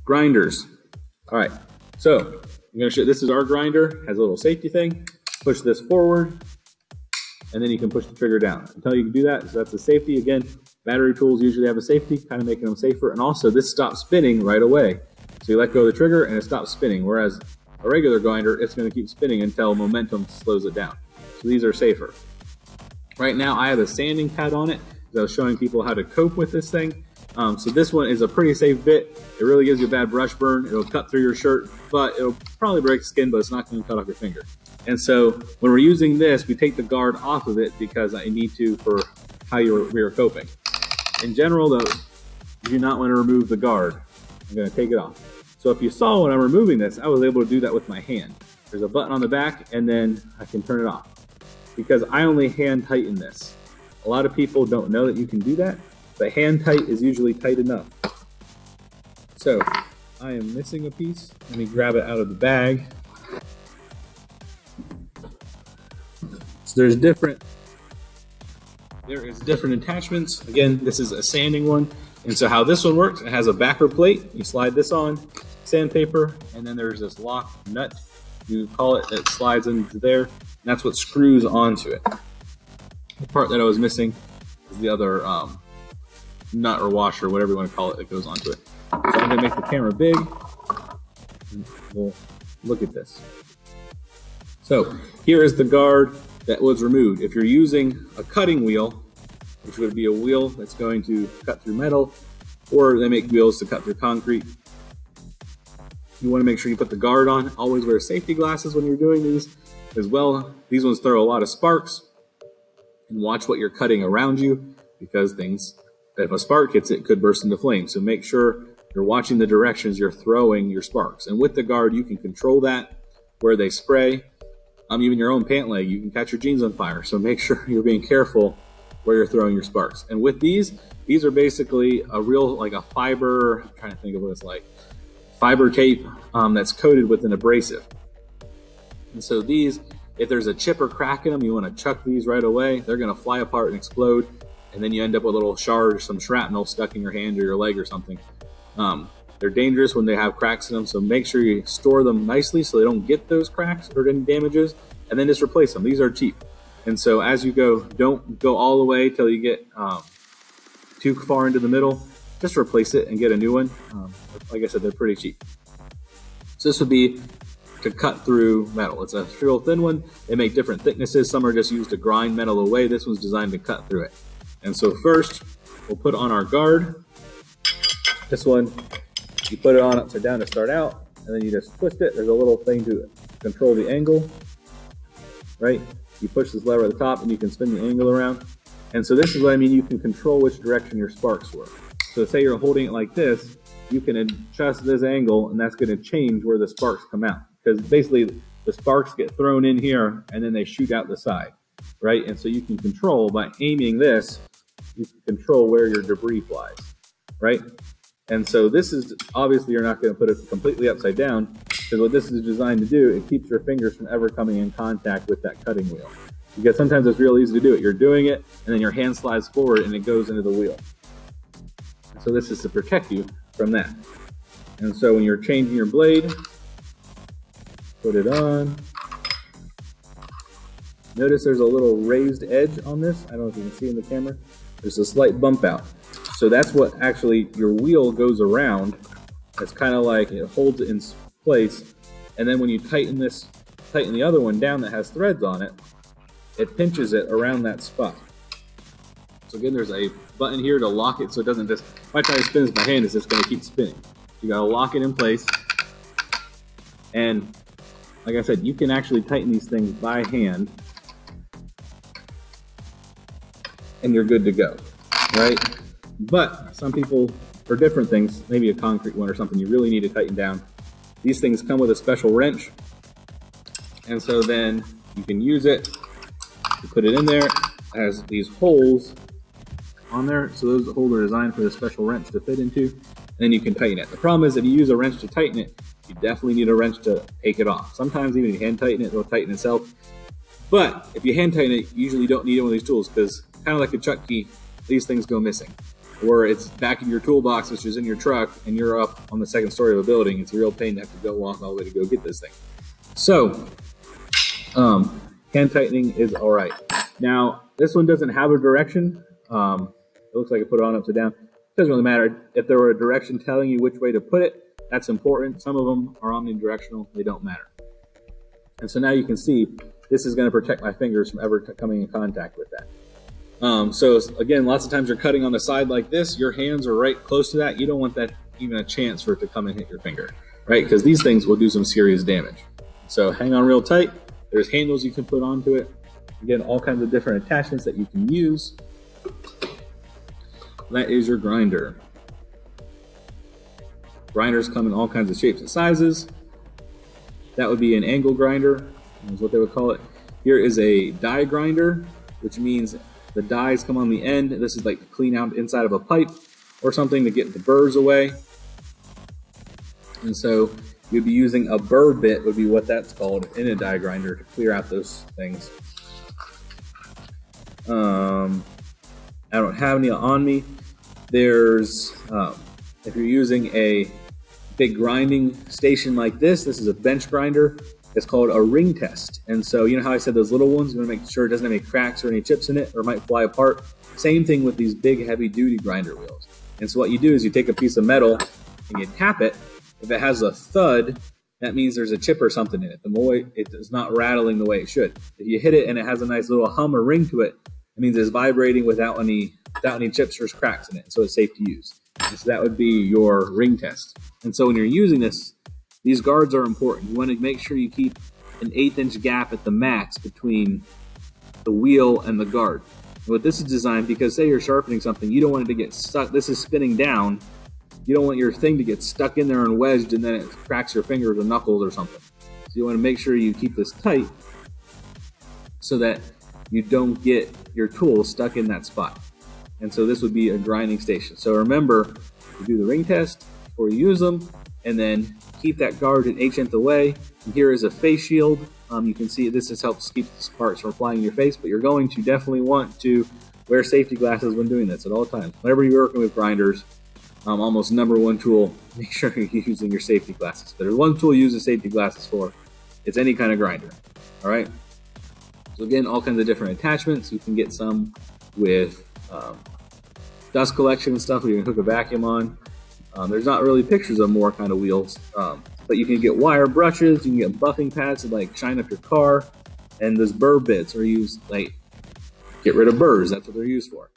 Grinders. All right, so I'm gonna show, this is our grinder, has a little safety thing. Push this forward, and then you can push the trigger down. Until you can do that, so that's the safety. Again, battery tools usually have a safety, kind of making them safer. And also this stops spinning right away. So you let go of the trigger and it stops spinning. Whereas a regular grinder, it's gonna keep spinning until momentum slows it down. So these are safer. Right now I have a sanding pad on it. I was showing people how to cope with this thing. So this one is a pretty safe bit. It really gives you a bad brush burn. It'll cut through your shirt, but it'll probably break skin, but it's not gonna cut off your finger. And so when we're using this, we take the guard off of it because I need to for how we are coping. In general though, you do not want to remove the guard. I'm gonna take it off. So if you saw when I'm removing this, I was able to do that with my hand. There's a button on the back and then I can turn it off because I only hand tighten this. A lot of people don't know that you can do that, but hand tight is usually tight enough. So I am missing a piece. Let me grab it out of the bag. So there is different attachments. Again, this is a sanding one. And so how this one works, it has a backer plate. You slide this on, sandpaper, and then there's this lock nut, you call it, that slides into there. And that's what screws onto it. The part that I was missing is the other nut or washer, whatever you want to call it, that goes onto it. So I'm gonna make the camera big. And we'll look at this. So here is the guard that was removed. If you're using a cutting wheel, which would be a wheel that's going to cut through metal, or they make wheels to cut through concrete, you want to make sure you put the guard on. Always wear safety glasses when you're doing these as well. These ones throw a lot of sparks, and watch what you're cutting around you because if a spark hits it, could burst into flames. So make sure you're watching the directions you're throwing your sparks. And with the guard, you can control that, where they spray. Even your own pant leg, you can catch your jeans on fire. So make sure you're being careful where you're throwing your sparks. And with these are basically a real, like a fiber, I'm trying to think of what it's like, fiber tape that's coated with an abrasive. And so these, if there's a chip or crack in them, you want to chuck these right away. They're going to fly apart and explode. And then you end up with a little shard or some shrapnel stuck in your hand or your leg or something. They're dangerous when they have cracks in them, so make sure you store them nicely so they don't get those cracks or any damages, and then just replace them. These are cheap. And so as you go, don't go all the way till you get too far into the middle. Just replace it and get a new one. Like I said, they're pretty cheap. So this would be to cut through metal. It's a real thin one. They make different thicknesses. Some are just used to grind metal away. This one's designed to cut through it. And so first, we'll put on our guard. This one, you put it on upside down to start out, and then you just twist it. There's a little thing to control the angle, right? You push this lever at the top and you can spin the angle around. And so this is what I mean, you can control which direction your sparks work. So say you're holding it like this, you can adjust this angle and that's gonna change where the sparks come out. Because basically the sparks get thrown in here and then they shoot out the side, right? And so you can control, by aiming this, you can control where your debris flies, right? And so this is, obviously you're not going to put it completely upside down, because what this is designed to do, it keeps your fingers from ever coming in contact with that cutting wheel. Because sometimes it's real easy to do it. You're doing it, and then your hand slides forward and it goes into the wheel. And so this is to protect you from that. And so when you're changing your blade, put it on. Notice there's a little raised edge on this. I don't know if you can see in the camera. There's a slight bump out. So that's what actually your wheel goes around. It's kind of like it holds it in place. And then when you tighten the other one down that has threads on it, it pinches it around that spot. So again, there's a button here to lock it so it doesn't just, if I try to spin this by hand, it's just going to keep spinning. You got to lock it in place. And like I said, you can actually tighten these things by hand and you're good to go, right? But some people, for different things, maybe a concrete one or something, you really need to tighten down. These things come with a special wrench. And so then you can use it, you put it in there, it has these holes on there. So those holes are designed for the special wrench to fit into, and then you can tighten it. The problem is if you use a wrench to tighten it, you definitely need a wrench to take it off. Sometimes even if you hand tighten it, it'll tighten itself. But if you hand tighten it, you usually don't need one of these tools because kind of like a Chuck key, these things go missing. or it's back in your toolbox, which is in your truck, and you're up on the second story of a building. It's a real pain to have to go walk all the way to go get this thing. So, hand tightening is all right. Now, this one doesn't have a direction. It looks like I put it on upside down. It doesn't really matter. If there were a direction telling you which way to put it, that's important. Some of them are omnidirectional. They don't matter. And so now you can see this is going to protect my fingers from ever coming in contact with that. So again, lots of times you're cutting on the side like this. Your hands are right close to that. You don't want that even a chance for it to come and hit your finger, right? Because these things will do some serious damage. So hang on real tight. There's handles you can put onto it. Again, all kinds of different attachments that you can use. That is your grinder. Grinders come in all kinds of shapes and sizes. That would be an angle grinder, is what they would call it. Here is a die grinder, which means the dies come on the end. This is like to clean out inside of a pipe or something to get the burrs away. And so you'd be using a burr bit, would be what that's called, in a die grinder to clear out those things. I don't have any on me. There's, if you're using a big grinding station like this is a bench grinder. It's called a ring test. And so you know how I said those little ones, you want to make sure it doesn't have any cracks or any chips in it or it might fly apart? Same thing with these big heavy duty grinder wheels. And so what you do is you take a piece of metal and you tap it. If it has a thud, that means there's a chip or something in it. The more it is not rattling the way it should. If you hit it and it has a nice little hum or ring to it, it means it's vibrating without any chips or cracks in it, so it's safe to use. And so that would be your ring test. And so when you're using this, these guards are important. You want to make sure you keep an 1/8 inch gap at the max between the wheel and the guard. And what this is designed, because say you're sharpening something, you don't want it to get stuck. This is spinning down. You don't want your thing to get stuck in there and wedged and then it cracks your fingers or knuckles or something. So you want to make sure you keep this tight so that you don't get your tool stuck in that spot. And so this would be a grinding station. So remember, you do the ring test before you use them, and then keep that guard an 1/8 away. And here is a face shield. You can see this just helps keep these parts from flying in your face, but you're going to definitely want to wear safety glasses when doing this at all times. Whenever you're working with grinders, almost #1 tool, make sure you're using your safety glasses. There's one tool you use the safety glasses for. It's any kind of grinder, all right? So again, all kinds of different attachments. You can get some with dust collection and stuff where you can hook a vacuum on. There's not really pictures of more kind of wheels, but you can get wire brushes, you can get buffing pads to like shine up your car, and those burr bits are used like get rid of burrs. That's what they're used for.